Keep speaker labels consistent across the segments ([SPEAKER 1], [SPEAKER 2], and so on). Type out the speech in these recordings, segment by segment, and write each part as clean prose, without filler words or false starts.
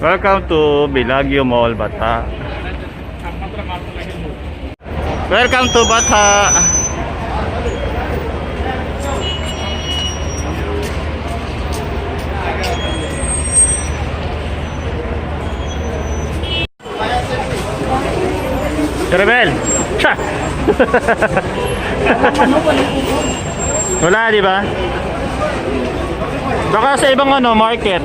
[SPEAKER 1] Welcome to Baguio Mall, Batha. Welcome to Batha. Rebel. Cha. Wala, di ba? Baka sa ibang market.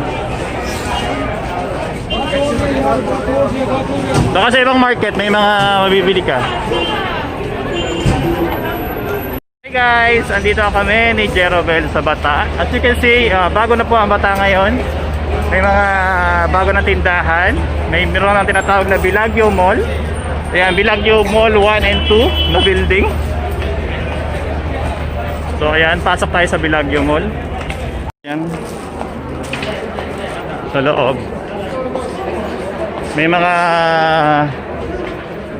[SPEAKER 1] Baka sa ibang market may mga mabibili ka. Hey guys, andito kami ni Jerobel sa Batha. As you can see, bago na po ang Batha ngayon. May mga bago na tindahan. Meron ang tinatawag na Baguio Mall. Ayan, Baguio Mall 1 and 2 na building. So ayan, pasok tayo sa Baguio Mall. Ayan. Sa loob may mga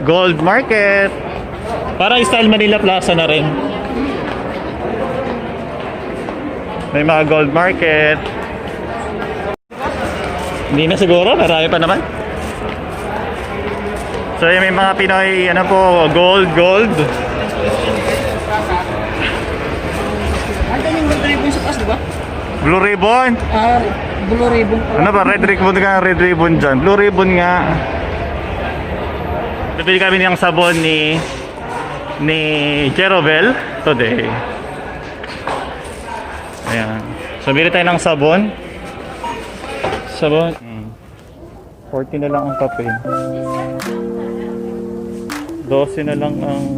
[SPEAKER 1] gold market. Parang style Manila Plaza na rin. May mga gold market. Hindi na siguro, marami pa naman. So may mga Pinoy gold.
[SPEAKER 2] Ano yung blue ribbon sa taas, di ba?
[SPEAKER 1] Blue ribbon?
[SPEAKER 2] Blue ribbon.
[SPEAKER 1] Ano ba? Red ribbon dyan. Blue ribbon nga. Bibili kami ng sabon ni Jerobel today. Ayan. So bili tayo ng sabon. 40 na lang ang kape. 12 na lang ang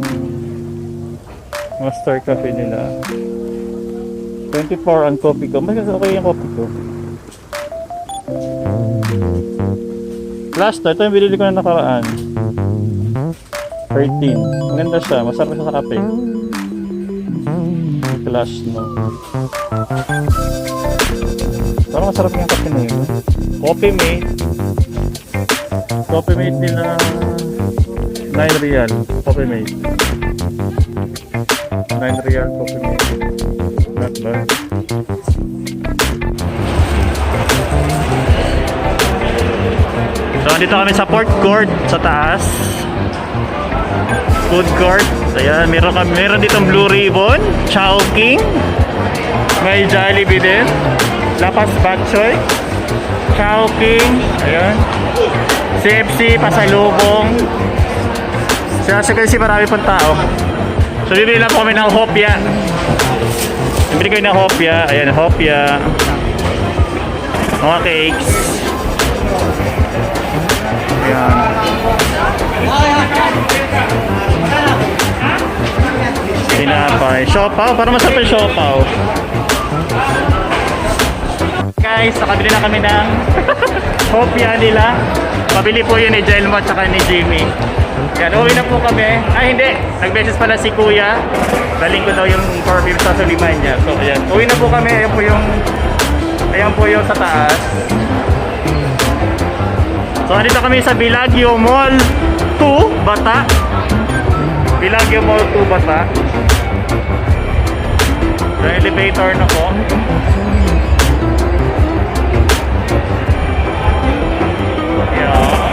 [SPEAKER 1] master cafe nila. 24 ang coffee ko. Mas okay yung coffee ko. Last ito yung binili ko na nakaraan. 13. Maganda siya. Masarap siya sa kape. Clash, no? Parang masarap yung kape na yun. Coffee mate. Coffee mate nila 9 real. Coffee mate. 9 real coffee mate. Not bad. So dito kami sa food court sa taas. Food court. Ayan, meron ditong Blue Ribbon, Chowking, may Jollibee din, Lapas Batchoy, Chowking, ayan, CFC, pasalubong. Kasi marami pong tao. So bibili lang po kami ng hopya. Bibili kayo ng hopya. Ayan, hopya. Mga cakes. Ayan. Tinapay. Siopaw. Para masarap yung siopaw. Guys, nakabili na kami ng hopya nila. Pabili po yun ni Jelmo at saka ni Jimmy. Yan, uwi na po kami. Ay, hindi. Nag-message pala si Kuya. Daling ko daw yung core beef sa Suliman niya. So, ayan. Uwi na po kami. Ayan po yung sa taas. So, andito kami sa Baguio Mall 2, Batha. Baguio Mall 2, Batha. So, elevator na po. Ayan.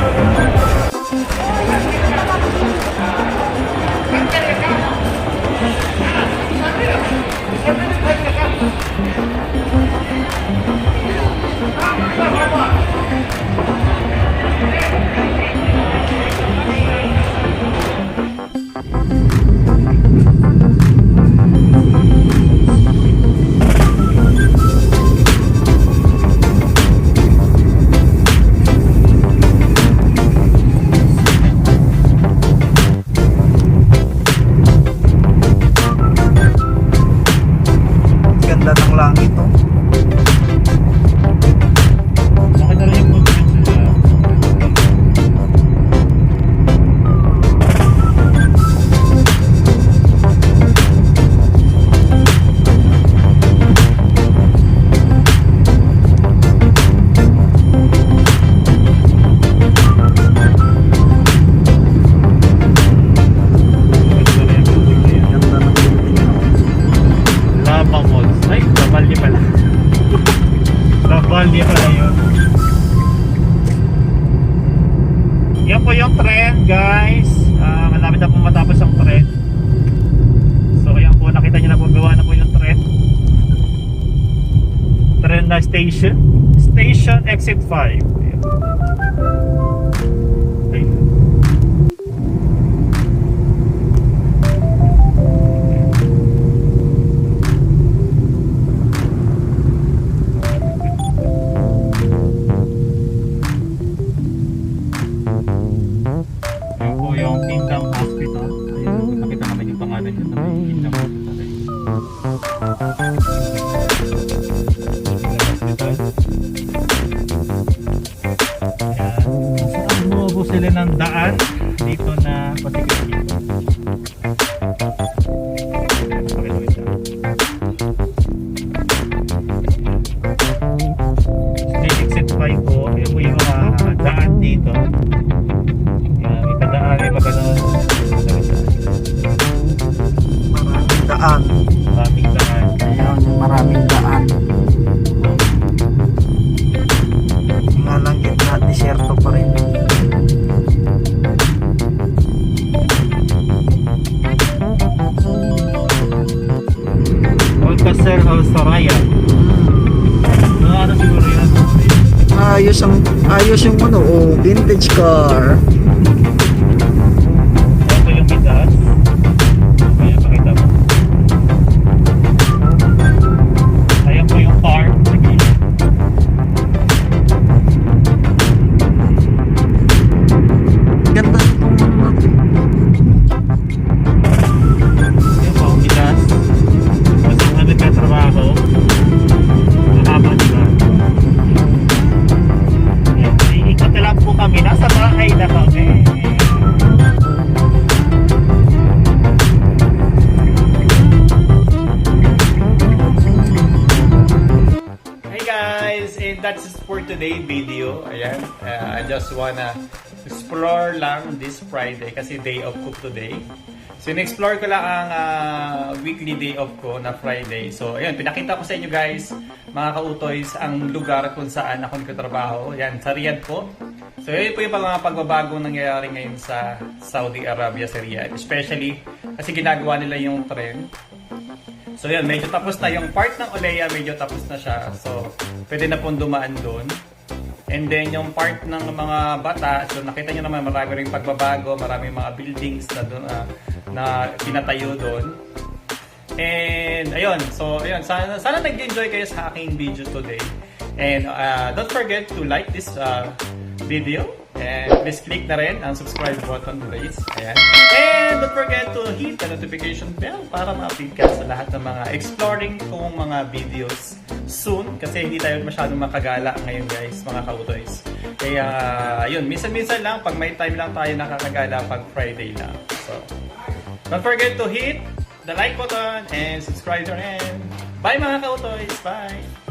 [SPEAKER 1] station. Station exit 5. Ayan. Ayan. Yan po yung Kingdom Hospital. Ayun, nakita naman yung pangalan niya sa may Kingdom Hospital. Saan mo sila ng daan dito na patikit dito. State exit 5 po. Yan po yung mga daan dito. Yan, may padaan, may pagano'n.
[SPEAKER 3] Maraming daan.
[SPEAKER 1] Maraming daan.
[SPEAKER 3] Ayun, maraming daan. Nga lang gitna, disyerto pa rin.
[SPEAKER 1] Alcacel o Saraya. Ano siguro yan?
[SPEAKER 3] Ayos yung ano, oh, vintage car.
[SPEAKER 1] Ito yung midas. Ayan, pakita mo. Ayan po yung car.
[SPEAKER 3] Ganda itong ano natin.
[SPEAKER 1] Ayan po ang midas. Kasi yung nagkatrabaho. Mahaba diba? Ayan, iikot na lang po kami. Nasa bahay na kami. Hey guys, and that's it for today video. Ayan, I just wanna explore lang this Friday kasi day off ko today. So in-explore ko lang ang weekly day off ko na Friday. So ayun, pinakita ko sa inyo guys, mga KaOtoys, ang lugar kung saan ako nagtatrabaho. Ayan, sa Riyadh po. So yun po yung mga pagbabagong nangyayari ngayon sa Saudi Arabia, sa Riyadh. Especially kasi ginagawa nila yung tren. So yun, medyo tapos na yung part ng Oleya, medyo tapos na siya. So pwede na pong dumaan doon. And then yung part ng mga bata, so nakita nyo naman marami ring pagbabago, maraming mga buildings na doon na pinatayo doon. And ayun, so ayun, sana nag-enjoy kayo sa aking video today. And don't forget to like this video. And please click na rin ang subscribe button, please. Ayan. And don't forget to hit the notification bell para ma-update ka sa lahat ng mga exploring kong mga videos soon. Kasi hindi tayo masyadong makagala ngayon guys, mga KaOtoys. Kaya yun, minsan-minsan lang, pag may time lang tayo nakakagala pag Friday lang. So, don't forget to hit the like button and subscribe to rin. Bye mga KaOtoys! Bye!